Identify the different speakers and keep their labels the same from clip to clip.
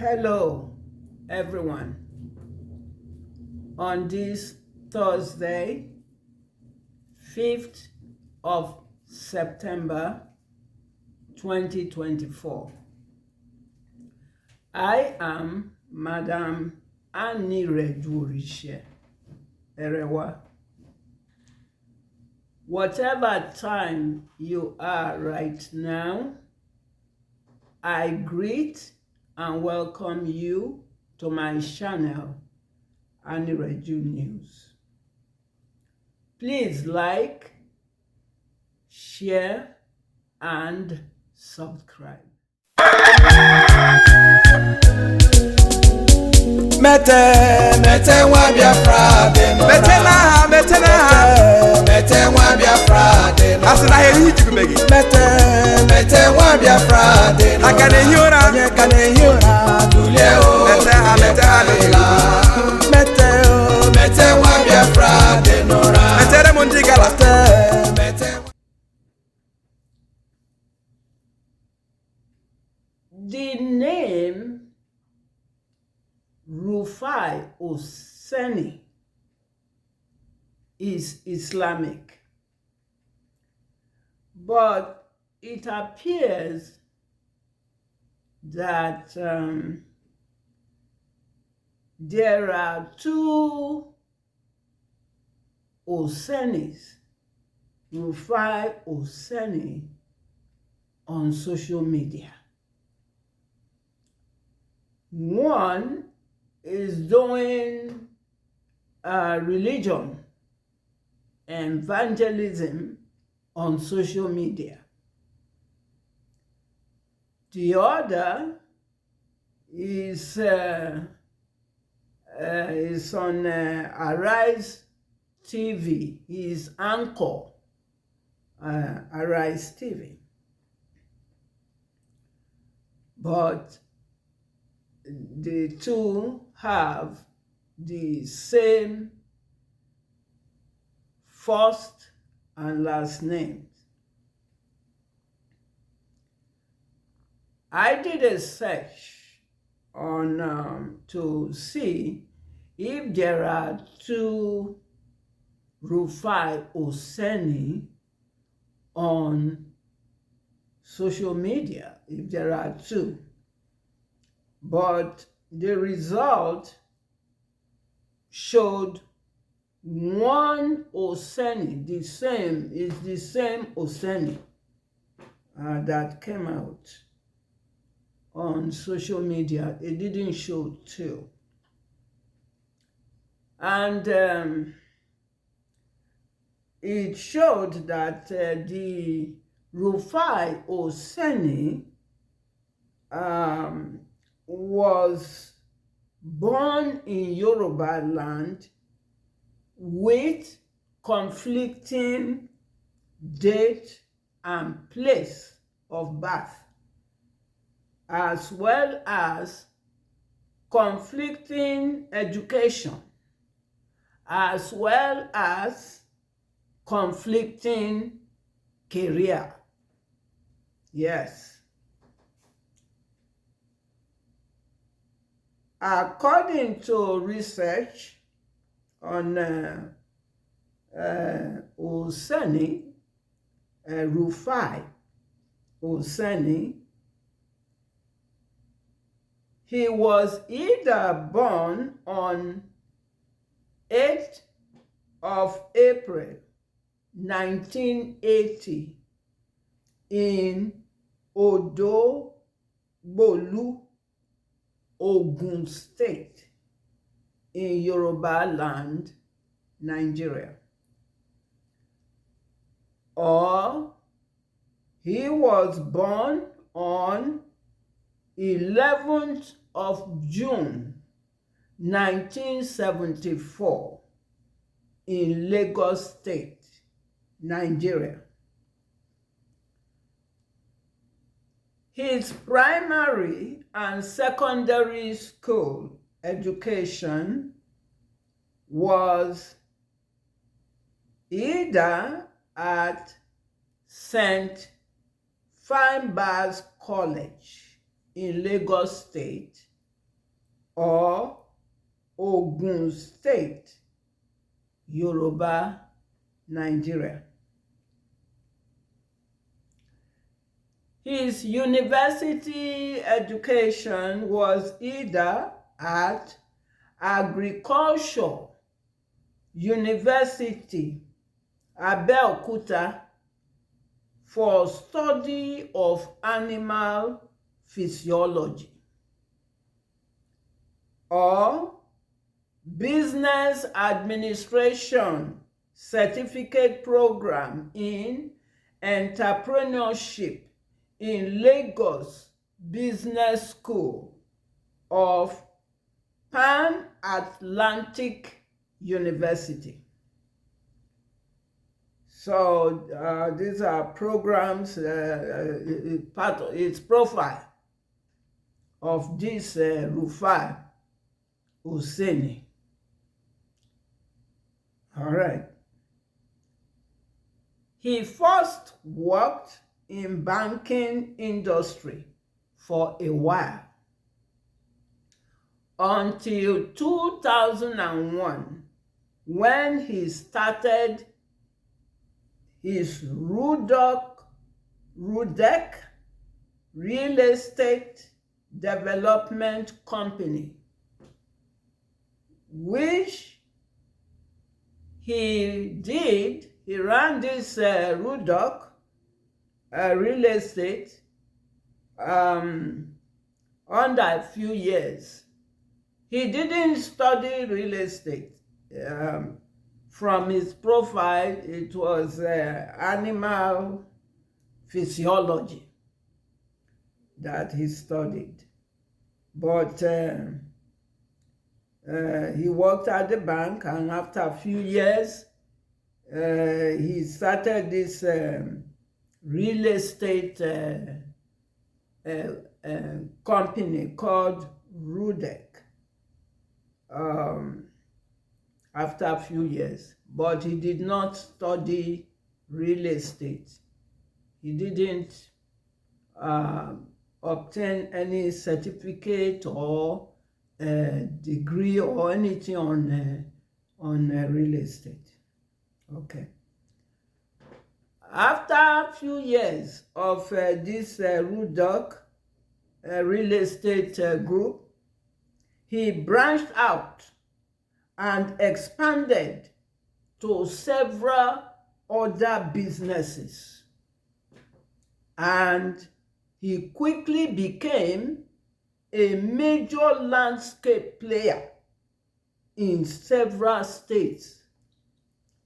Speaker 1: Hello, everyone. On this Thursday, 5th of September 2024, I am Madam Anireju Erewa. Whatever time you are right now, I greet and welcome you to my channel, Anireju News. Please like, share, and subscribe.
Speaker 2: Mete wa Biafra de no. Mete wa Biafra de no.
Speaker 3: Asina heri jigumegi.
Speaker 2: Mete wa Biafra de no.
Speaker 3: Akane hiora.
Speaker 2: Dule o.
Speaker 3: Mete ha
Speaker 2: Mete wa Biafra de no.
Speaker 3: Mete re mondigala.
Speaker 1: The name Rufai Oseni is Islamic, but it appears that there are two Osenis, Rufai Oseni, on social media. One is doing religion and evangelism on social media. The other is on Arise TV. He is anchor Arise TV. But the two have the same first and last names. I did a search on to see if there are two Rufai Oseni on social media, if there are two. But the result showed one Oseni, the same Oseni that came out on social media. It didn't show two. And it showed that the Rufai Oseni was born in Yoruba land with conflicting date and place of birth, as well as conflicting education, as well as conflicting career. Yes. According to research on Oseni, Rufai Oseni, he was either born on 8th of April 1980 in Odo Bolu, Ogun State, in Yoruba land, Nigeria. Or he was born on 11th of June 1974 in Lagos State, Nigeria. His primary and secondary school education was either at St. Finbarr's College in Lagos State, or Ogun State, Yoruba, Nigeria. His university education was either at Agriculture University, Abeokuta, for study of animal physiology, or Business Administration Certificate Program in Entrepreneurship in Lagos Business School of Pan Atlantic University. So these are programs, part of its profile of this Rufai Oseni. All right. He first worked in banking industry for a while until 2001, when he started his Rudek Real Estate Development Company, which he ran this Rudek Real Estate under a few years. He didn't study real estate. From his profile, it was animal physiology that he studied. But he worked at the bank, and after a few years, he started this real estate company called Rudek. After a few years, but he did not study real estate. He didn't obtain any certificate or degree or anything on real estate. Okay. After a few years of this Rudek real estate group, he branched out and expanded to several other businesses. And he quickly became a major landscape player in several states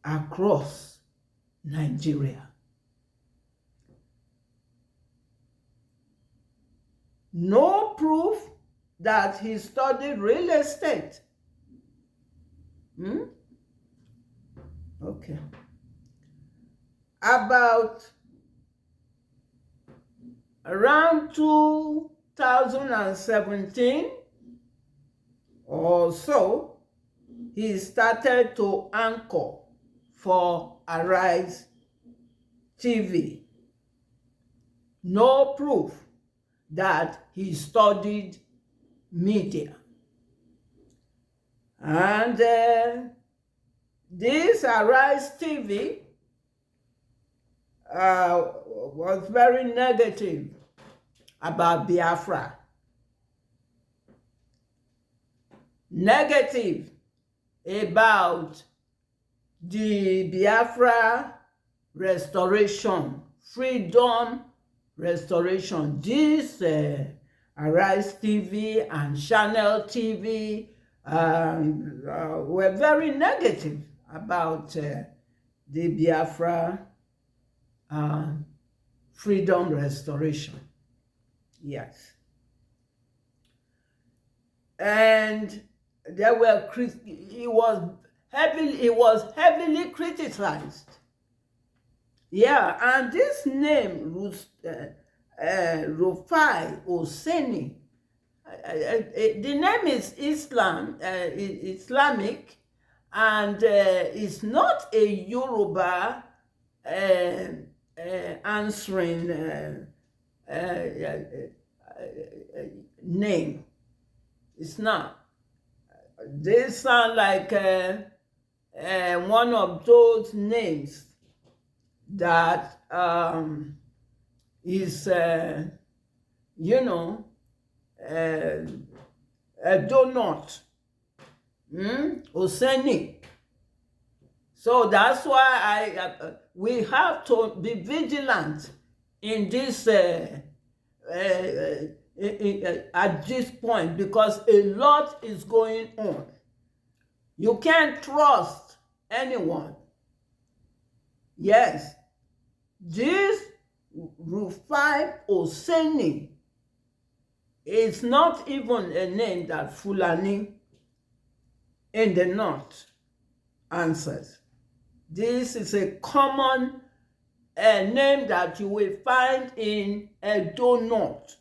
Speaker 1: across Nigeria. No proof that he studied real estate. Okay. About around 2017 or so, he started to anchor for Arise TV. No proof that he studied media. And this Arise TV was very negative about Biafra. Negative about the Biafra restoration, freedom restoration. This Arise TV and Channel TV were very negative about the Biafra freedom restoration. Yes. And there were he was heavily criticized. Yeah, and this name Rufai Oseni, the name is Islamic, and it's not a Yoruba answering name. It's not. This sound like one of those names that is, you know, a donut. Oseni. So that's why we have to be vigilant in this at this point, because a lot is going on. You can't trust anyone. Yes, this Rufai Oseni is not even a name that Fulani in the north answers. This is a common name that you will find in Edo North,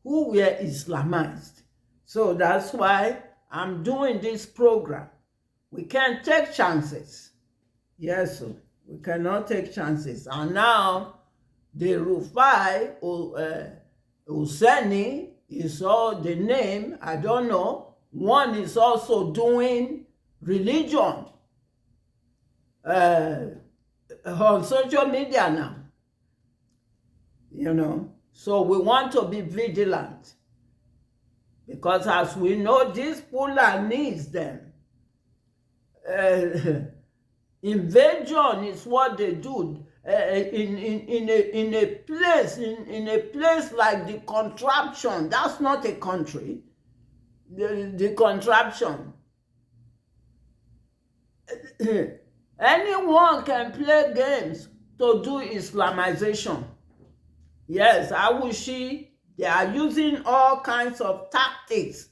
Speaker 1: who were Islamized. So that's why I'm doing this program. We can't take chances. Yes, sir. We cannot take chances. And now the Rufai Oseni is all the name. I don't know. One is also doing religion on social media now. So we want to be vigilant, because as we know, these Fulanis them. Invasion is what they do in a place like the contraption. That's not a country. The contraption. Anyone can play games to do Islamization. Yes, they are using all kinds of tactics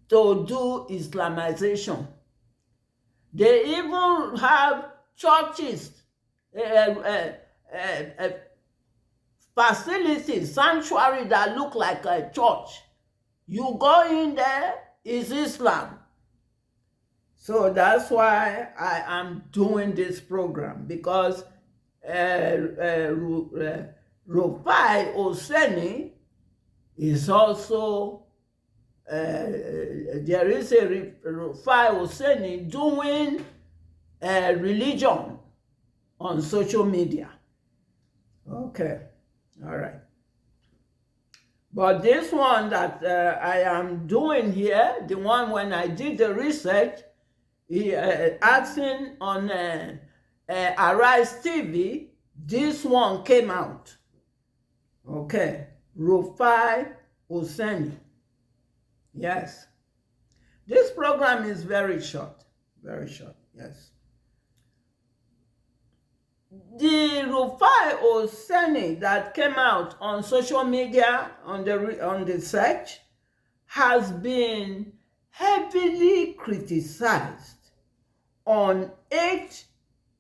Speaker 1: to do Islamization. They even have churches, facilities, sanctuary that look like a church. You go in there, it's Islam. So that's why I am doing this program, because Rufai Oseni is also there is a Rufai Oseni doing religion on social media. Okay, all right. But this one that I am doing here, the one when I did the research, asking on Arise TV, this one came out. Okay, Rufai Oseni. Yes. This program is very short, yes. The Rufai Oseni that came out on social media, on the search, has been heavily criticized on 8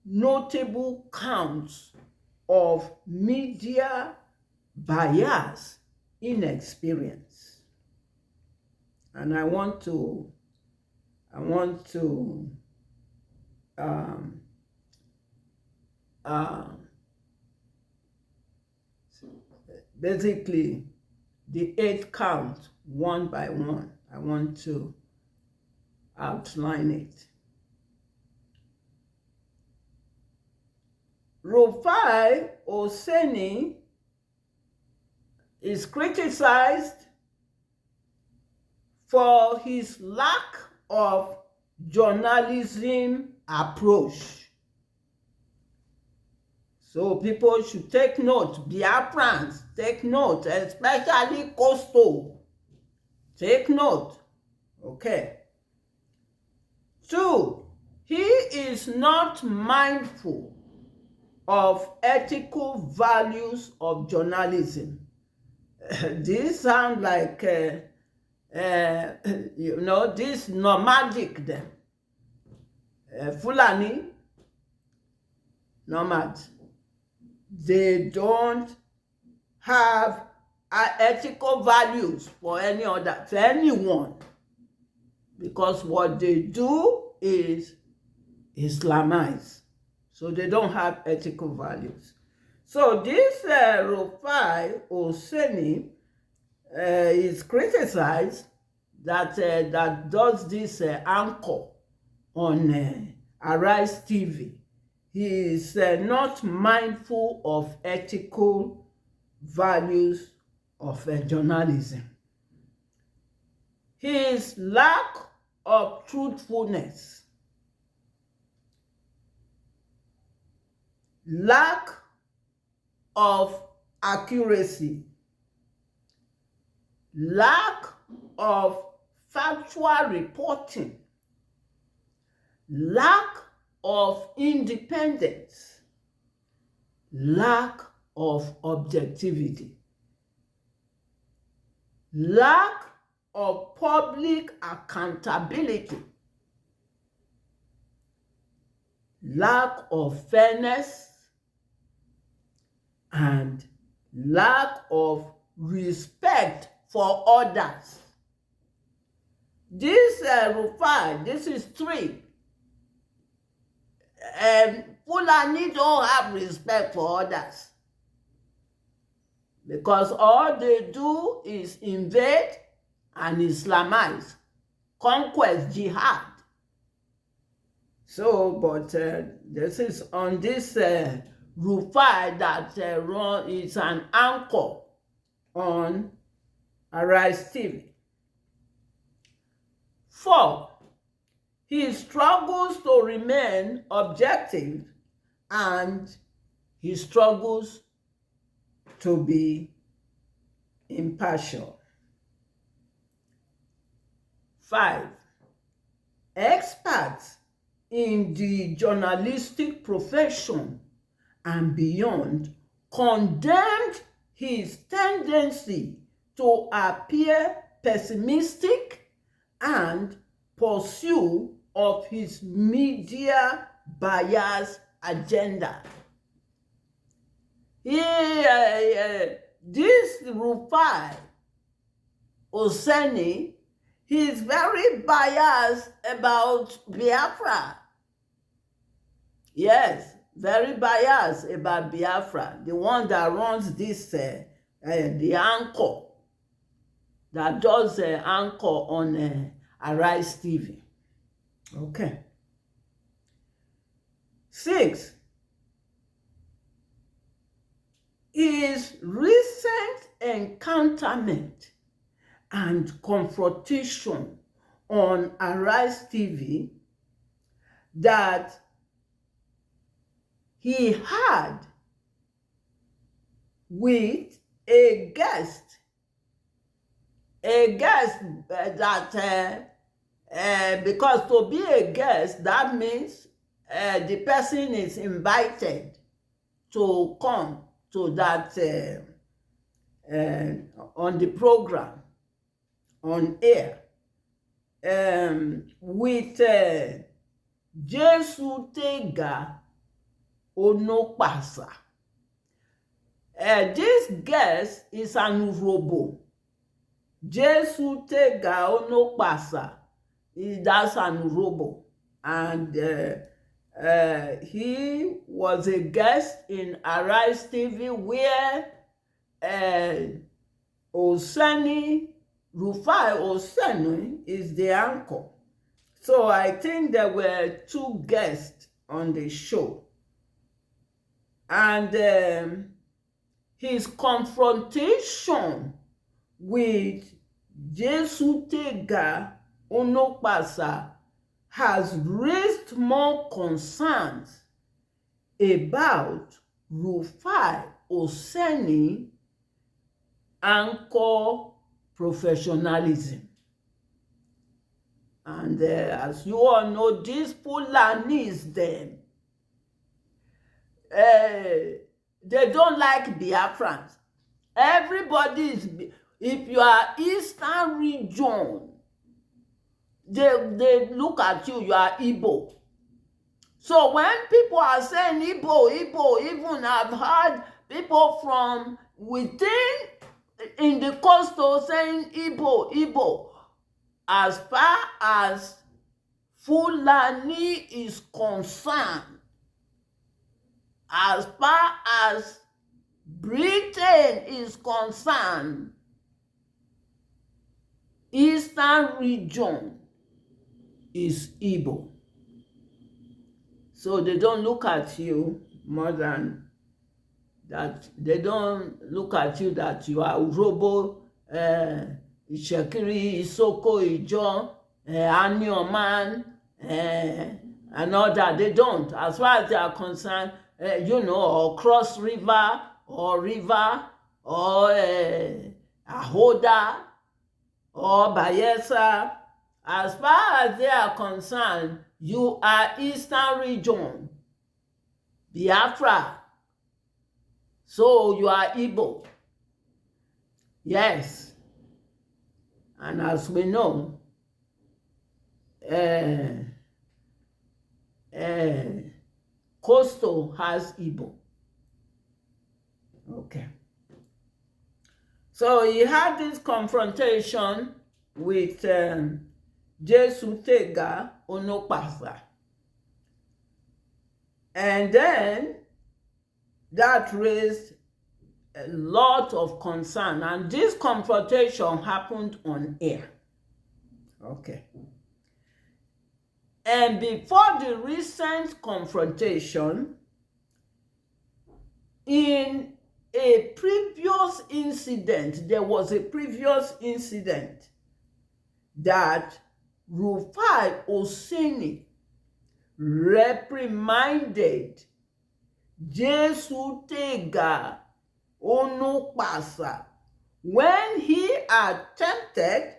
Speaker 1: notable counts of media bias inexperience. And I want to basically the 8 counts one by one. I want to outline it. Rufai Oseni is criticized for his lack of journalism approach. So people should take note, Biafrans, take note, especially Coastal. Take note, okay. 2, he is not mindful of ethical values of journalism. This sounds like this nomadic them. Fulani nomads. They don't have ethical values for anyone, because what they do is Islamize. So they don't have ethical values. So this Rufai Oseni is criticized that does this anchor on Arise TV. He is not mindful of ethical values of journalism. His lack of truthfulness, lack of accuracy, lack of factual reporting, lack of independence, lack of objectivity, lack of public accountability, lack of fairness, and lack of respect for others. This Rufai, this is 3. Fulani don't have respect for others, because all they do is invade and Islamize, conquest, jihad. So, but this is on this Rufai that is an anchor on Arise TV. 4, he struggles to remain objective and he struggles to be impartial. 5, experts in the journalistic profession and beyond condemned his tendency to appear pessimistic and pursue of his media bias agenda. This Rufai Oseni, he's very biased about Biafra. Yes, very biased about Biafra. The one that runs this, the anchor, that does the anchor on Arise TV. Okay. 6, his recent encounterment and confrontation on Arise TV that he had with a guest that because to be a guest, that means the person is invited to come to that on the program, on air, with Jesutega Onokpasa. This guest is an Urobo. Jesutega Onokpasa, that's an Urobo. And he was a guest in Arise TV where Oseni, Rufai Oseni is the anchor. So I think there were 2 guests on the show. And his confrontation with Jesutega Onokpasa has raised more concerns about Rufai Oseni anchor professionalism. And as you all know, these Fulanis, them, they don't like Biafrans. Everybody is, if you are Eastern region, they look at you, you are Igbo. So when people are saying Igbo, even I've heard people from within in the coastal saying Igbo. As far as Fulani is concerned, as far as Britain is concerned, Eastern region is Igbo. So they don't look at you more than that. They don't look at you that you are Urobo, Ishekiri, Isoko, Ijo, Anioman, and all that. They don't. As far as they are concerned, or Cross River, or Ahoda, or Bayelsa. As far as they are concerned, you are Eastern region, Biafra. So you are Igbo. Yes. And as we know, Coastal has Igbo. Okay. So he had this confrontation with Jesutega Onokpasa. And then that raised a lot of concern. And this confrontation happened on air. Okay. And before the recent confrontation, in a previous incident, there was a previous incident that Rufai Oseni reprimanded Jesutega Onokpasa when he attempted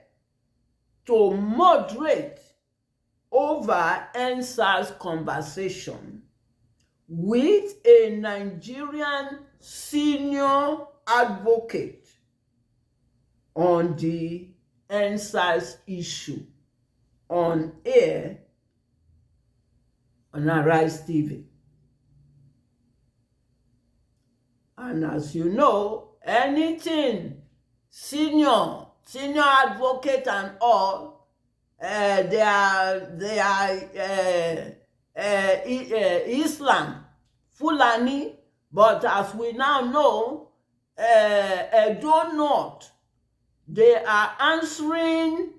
Speaker 1: to moderate over NSAS conversation with a Nigerian senior advocate on the NSAS issue on air on Arise TV. And as you know, anything senior advocate and all, they are Islam, Fulani, but as we now know, Edo North, they are answering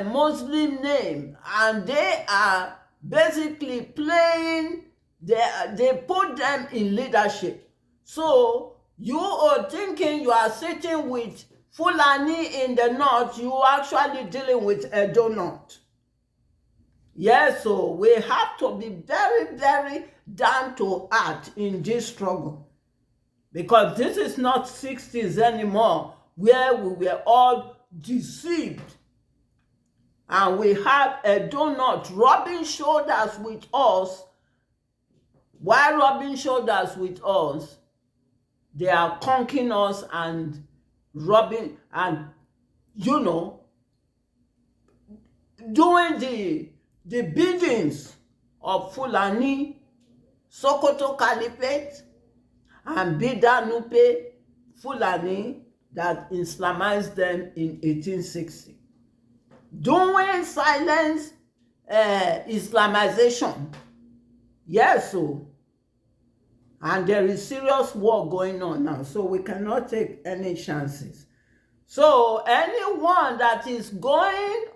Speaker 1: Muslim name, and they are basically playing, they put them in leadership. So you are thinking you are sitting with Fulani in the north, you are actually dealing with Edo North. Yes, so we have to be very, very down to earth in this struggle. Because this is not 60s anymore, where we were all deceived. And we have Edo North rubbing shoulders with us. While rubbing shoulders with us, they are conking us and rubbing and, doing the biddings of Fulani, Sokoto Caliphate, and Bida Nupe Fulani that Islamized them in 1860. Doing silence Islamization. Yes, so. And there is serious war going on now, so we cannot take any chances. So anyone that is going,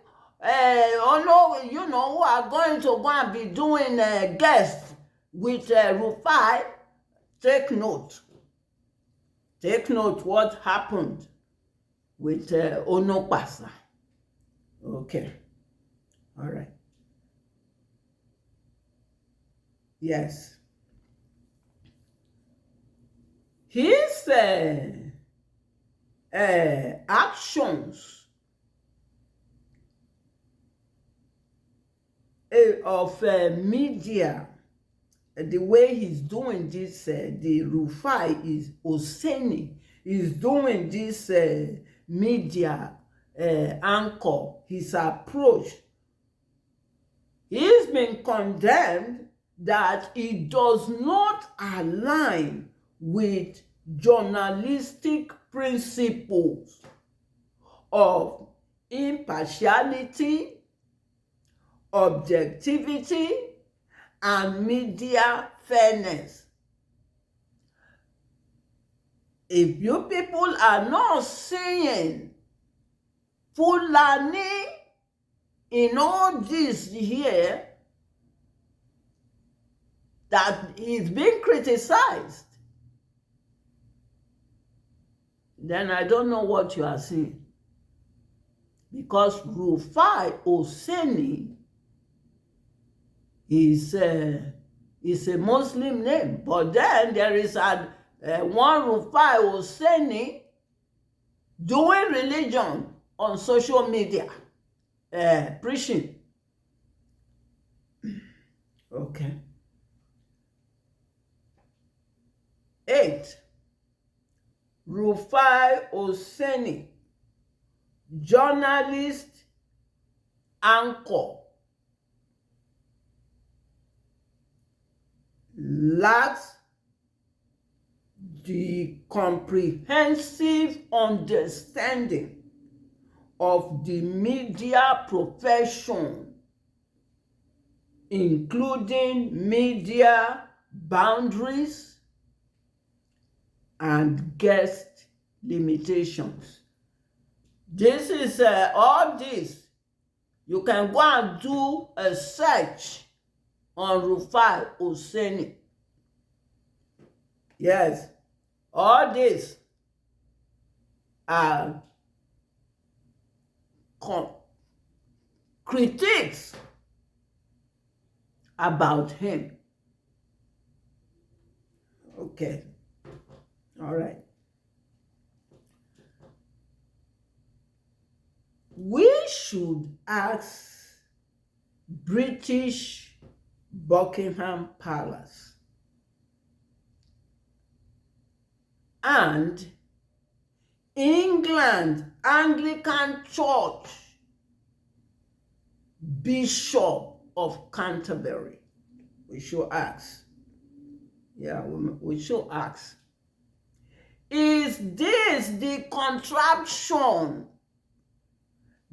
Speaker 1: who are going to go and be doing guests with Rufai, take note. Take note what happened with Onokpasa. Okay. All right. Yes. His actions of media, the way he's doing this, the Rufai is Oseni is doing this media anchor, his approach. He's been condemned that it does not align with journalistic principles of impartiality, objectivity, and media fairness. If you people are not seeing Fulani in all this here that is being criticized, then I don't know what you are seeing. Because Rufai Oseni is a Muslim name. But then there is one Rufai Oseni doing religion on social media, preaching. Okay. 8. Rufai Oseni, journalist, anchor, lacks the comprehensive understanding of the media profession, including media boundaries and guest limitations. This is all this. You can go and do a search on Rufai Oseni. Yes, all this are critiques about him. Okay, all right. We should ask British Buckingham Palace and England Anglican Church Bishop of Canterbury. We should ask. Yeah, we should ask. Is this the contraption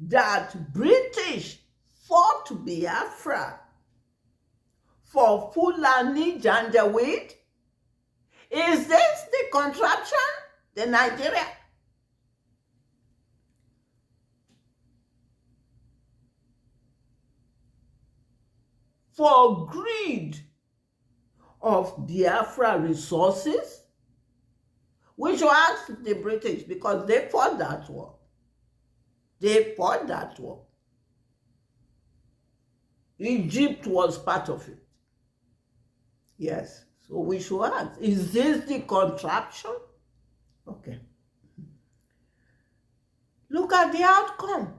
Speaker 1: that British fought Biafra for Fulani Janjaweed? Is this the contraption? The Nigeria? For greed of Biafra resources? We should ask the British because they fought that war. They fought that war. Egypt was part of it. Yes. So we should ask, is this the contraption? Okay. Look at the outcome.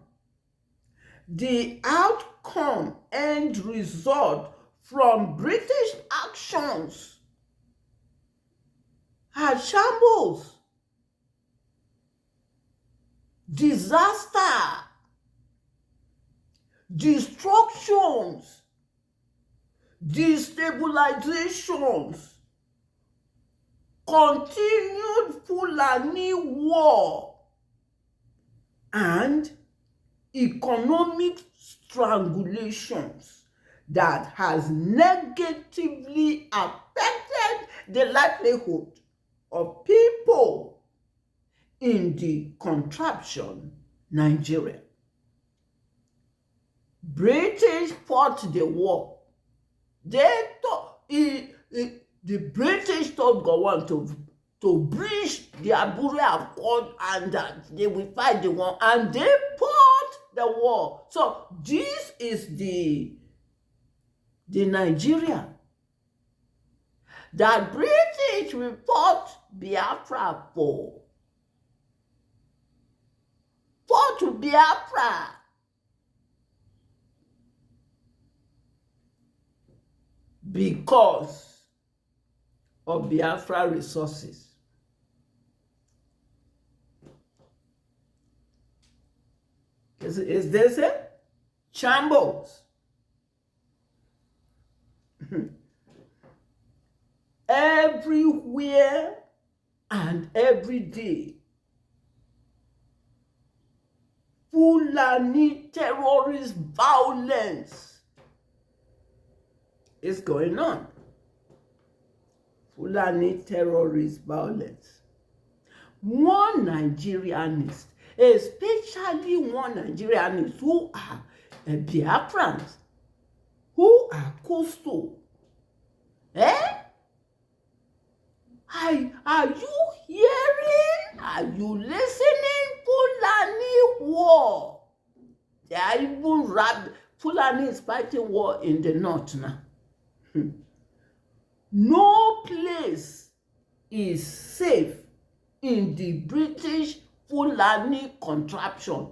Speaker 1: The outcome and result from British actions are shambles, disaster, destructions, destabilizations, continued Fulani war, and economic strangulations that has negatively affected the livelihood of people in the contraption Nigeria. British fought the war. They thought the British thought Gowon to breach the Abure Accord and that they will fight the war, and they fought the war. So this is the Nigeria that British will fought Biafra for. Fought Biafra. Because of Biafra resources. Is this it? Shambles. Everywhere and every day, Fulani terrorist violence is going on. Fulani terrorist violence. One Nigerianist, especially one Nigerians who are Biafrans, who are coastal. Are you hearing? Are you listening? Fulani war. They are even Fulani is fighting war in the north now. No place is safe in the British Fulani contraption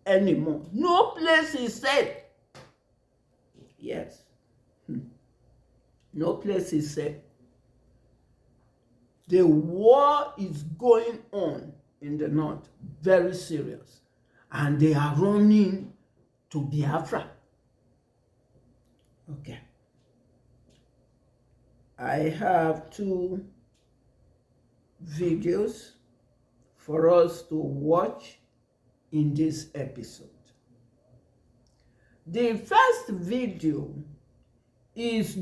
Speaker 1: anymore. No place is safe. Yes. No place is safe. The war is going on in the north, very serious. And they are running to Biafra. Okay. I have 2 videos for us to watch in this episode. The first video is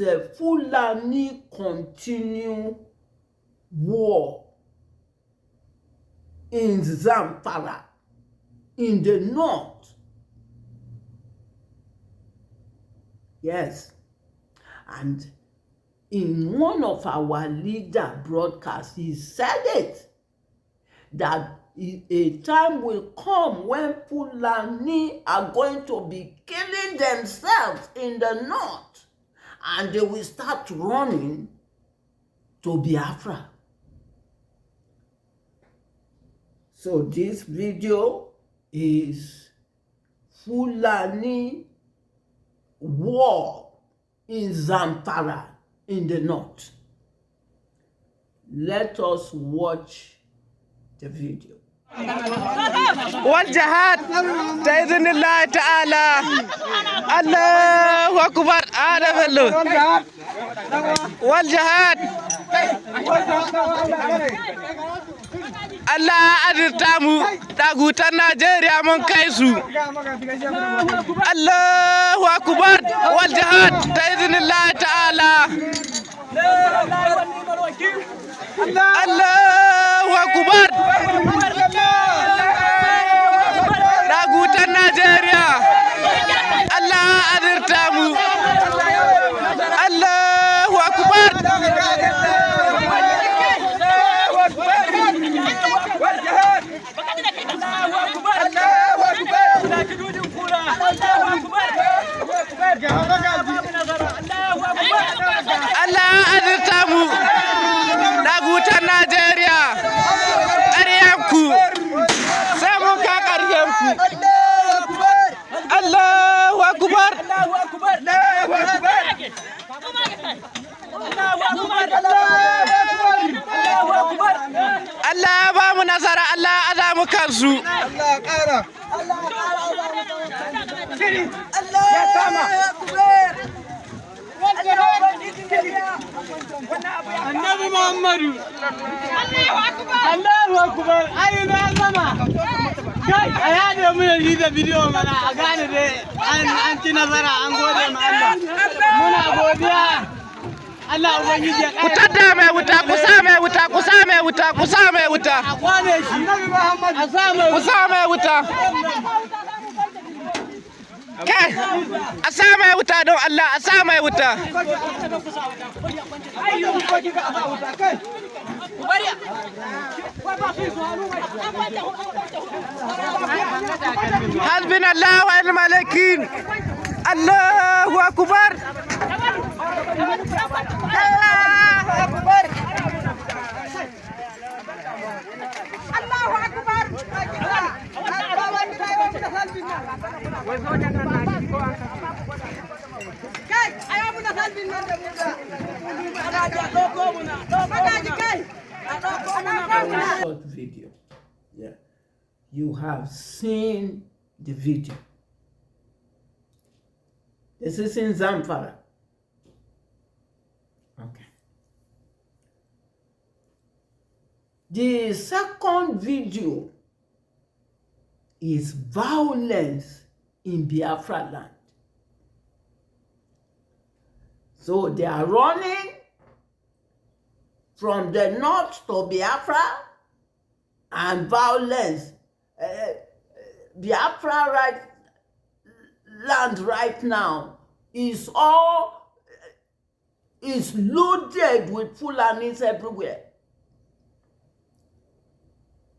Speaker 1: a Fulani continue war in Zamfara in the north. Yes. And in one of our leader broadcasts, he said it, that a time will come when Fulani are going to be killing themselves in the north, and they will start running to Biafra. So this video is Fulani war in Zamfara in the north. Let us watch the video.
Speaker 4: والجهاد بإذن الله تعالى. الله أكبر. هذا بلو والجهاد. الله أدرتامو داغوتا نيجيريا من كايسو. الله أكبر والجهاد بإذن الله تعالى. الله أكبر. داغوتا نيجيريا. الله أدرتامو. الله أكبر. Allah azurtamu dagutan Najeriya ƙaryanku sai mun ka ƙaryanku. Allahu akbar. Allah ba mu nasara, Allah azamu kansu. Allah ƙara. النبي محمد الله اكبر ايوه يا ماما جاي هذا من الفيديو انا اغاني دي انت نظره ان غودي ما الله منا غوديا الله ubangiji kutada mai wuta kusame wuta kusame wuta kusame wuta akwane shi annabi muhammad kusame wuta kai a sa mai wuta don Allah a sa mai wuta. حسبنا الله ونعم الوكيل. الله أكبر. الله أكبر. الله أكبر.
Speaker 1: Short video. Yeah. You have seen the video. This is in Zamfara. Okay. The second video is violence in Biafra land. So they are running from the north to Biafra, and violence. Biafra land right now is loaded with Fulanis everywhere,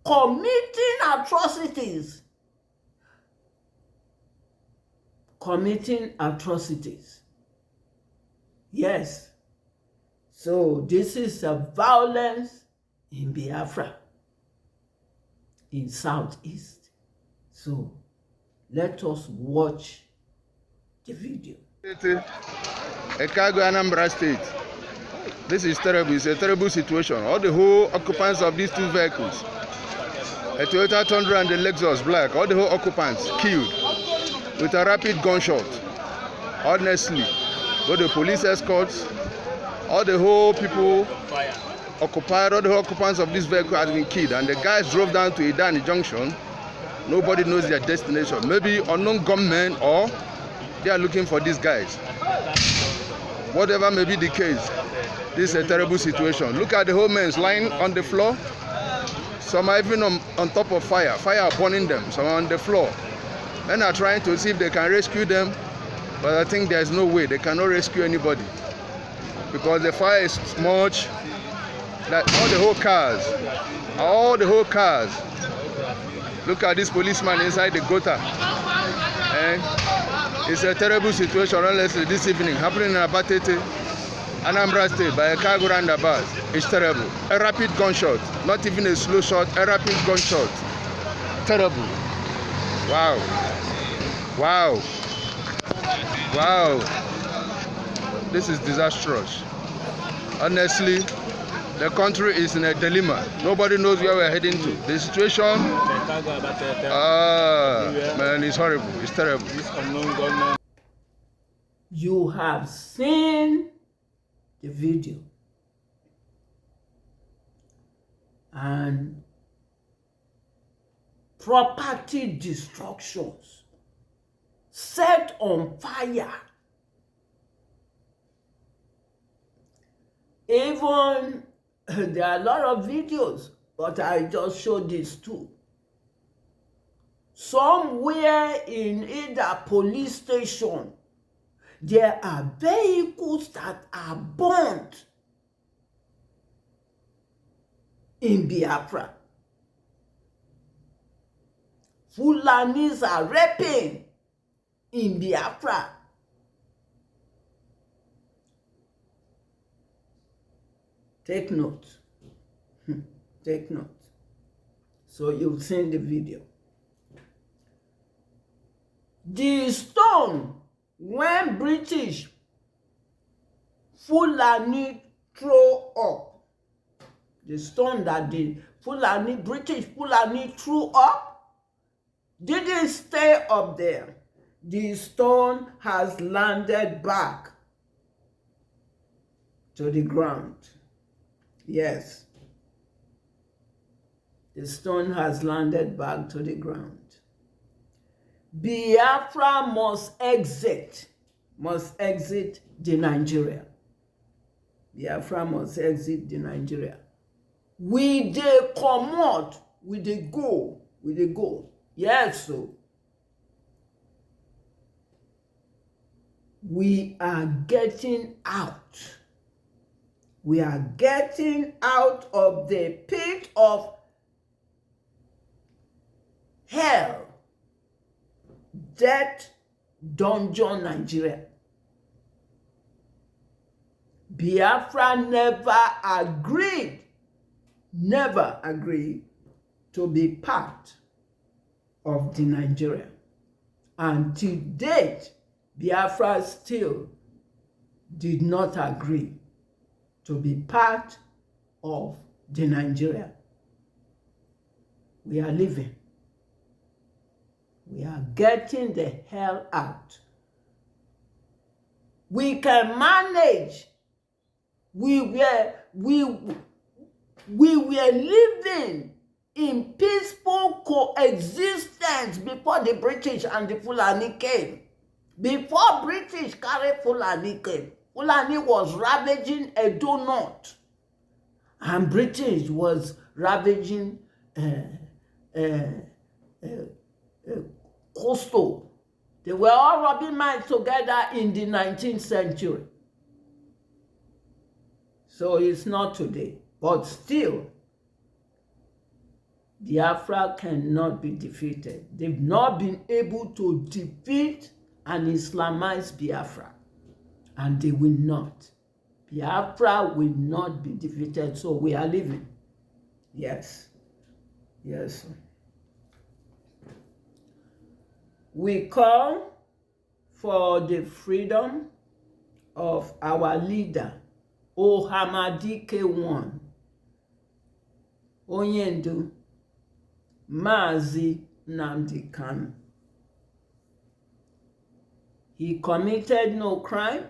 Speaker 1: committing atrocities. Yes. So this is a violence in Biafra, in Southeast. So let us watch the video.
Speaker 5: Ekago, Anambra State. This is terrible. It's a terrible situation. All the whole occupants of these two vehicles, a Toyota Tundra and the Lexus Black, all the whole occupants killed with a rapid gunshot. Honestly, both the police escorts, all the whole people occupied, all the whole occupants of this vehicle has been killed, and the guys drove down to Idani Junction. Nobody knows their destination. Maybe unknown gunmen, or they are looking for these guys. Whatever may be the case, this is a terrible situation. Look at the whole men lying on the floor. Some are even on top of fire burning them. Some are on the floor. Men are trying to see if they can rescue them, but I think there's no way. They cannot rescue anybody because the fire is much that all the whole cars. Look at this policeman inside the gutter. And it's a terrible situation, honestly, this evening, happening in Abatete, Anambra State, by a cargo roundabout. It's terrible. A rapid gunshot, not even a slow shot, a rapid gunshot. Terrible. Wow. This is disastrous. Honestly, the country is in a dilemma. Nobody knows where we're heading to. The situation, man, it's horrible. It's terrible.
Speaker 1: You have seen the video, and property destructions, set on fire. Even there are a lot of videos, but I just showed this too. Somewhere in either police station, there are vehicles that are burnt in Biafra. Fulanis are raping in Biafra. Take note. Take note. So you've seen the video. The stone, when British Fulani throw up, the stone that the British Fulani threw up, didn't stay up there. The stone has landed back to the ground. Yes. The stone has landed back to the ground. Biafra must exit the Nigeria. Biafra must exit the Nigeria. We dey comot, we dey go. Yes, so we are getting out. We are getting out of the pit of hell, death, dungeon, Nigeria. Biafra never agreed to be part of the Nigeria. And to date, Biafra still did not agree to be part of the Nigeria. We are leaving. We are getting the hell out. We can manage. We were living in peaceful coexistence before the British and the Fulani came. Before British carried Fulani came, Fulani was ravaging Edo North, and British was ravaging coastal. They were all robbing mines together in the 19th century. So it's not today. But still, Biafra cannot be defeated. They've not been able to defeat and Islamize Biafra. And they will not. Biafra will not be defeated. So we are living. Yes. Yes. We call for the freedom of our leader, Ohamadike I, Onyendu, Mazi Nnamdi Kanu. He committed no crime.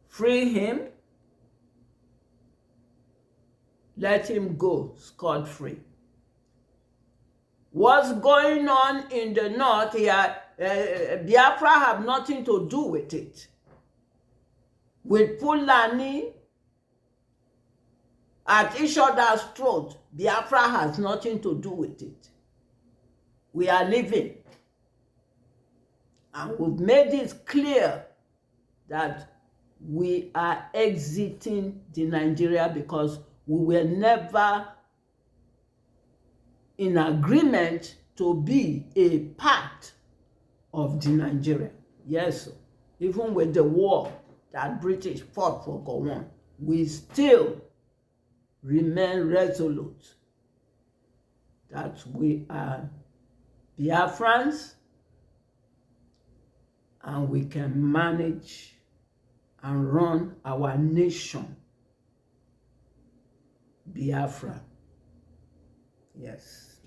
Speaker 1: Free him. Let him go scot-free. What's going on in the north here, Biafra have nothing to do with it. With Fulani at each other's throat, Biafra has nothing to do with it. We are living. And we've made it clear that we are exiting the Nigeria because we were never in agreement to be a part of the Nigeria. Yes, even with the war that British fought for Gowon, we still remain resolute that we are Biafrans and we can manage and run our nation, Biafra. Yes.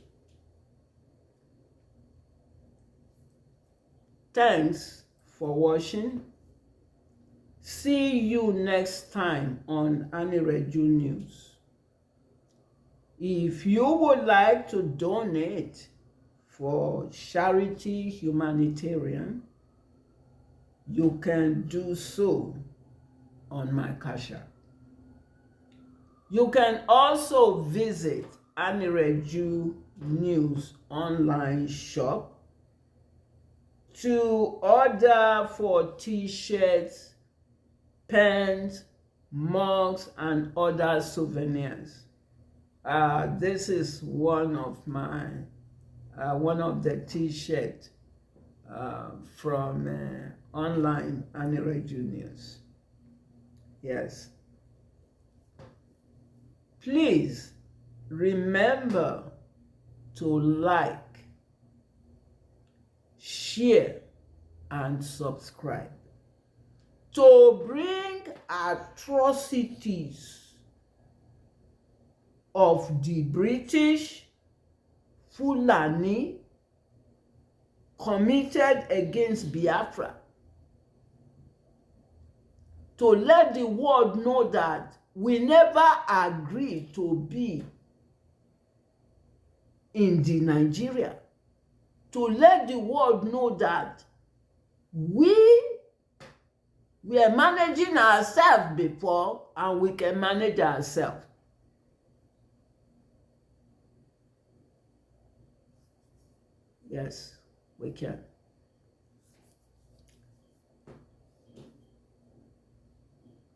Speaker 1: Thanks for watching. See you next time on Anireju News. If you would like to donate for charity humanitarian, you can do so on my Cash App. You can also visit Anireju News online shop to order for t-shirts, pens, mugs, and other souvenirs. This is one of the t-shirts from online Anireju News. Yes. Please remember to like, share, and subscribe to bring atrocities of the British Fulani committed against Biafra, to let the world know that we never agreed to be in the Nigeria, to let the world know that we are managing ourselves before and we can manage ourselves. Yes, we can.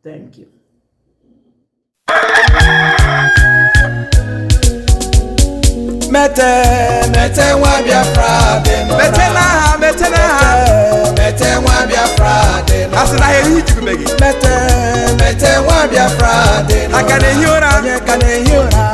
Speaker 1: Thank you.
Speaker 2: Mete wa Biafra de no.
Speaker 3: Mete na ha.
Speaker 2: Mete wa Biafra de no.
Speaker 3: Asina heri jigumegi.
Speaker 2: Mete wa Biafra de no.
Speaker 3: Akane hiora.
Speaker 2: Akane hiora.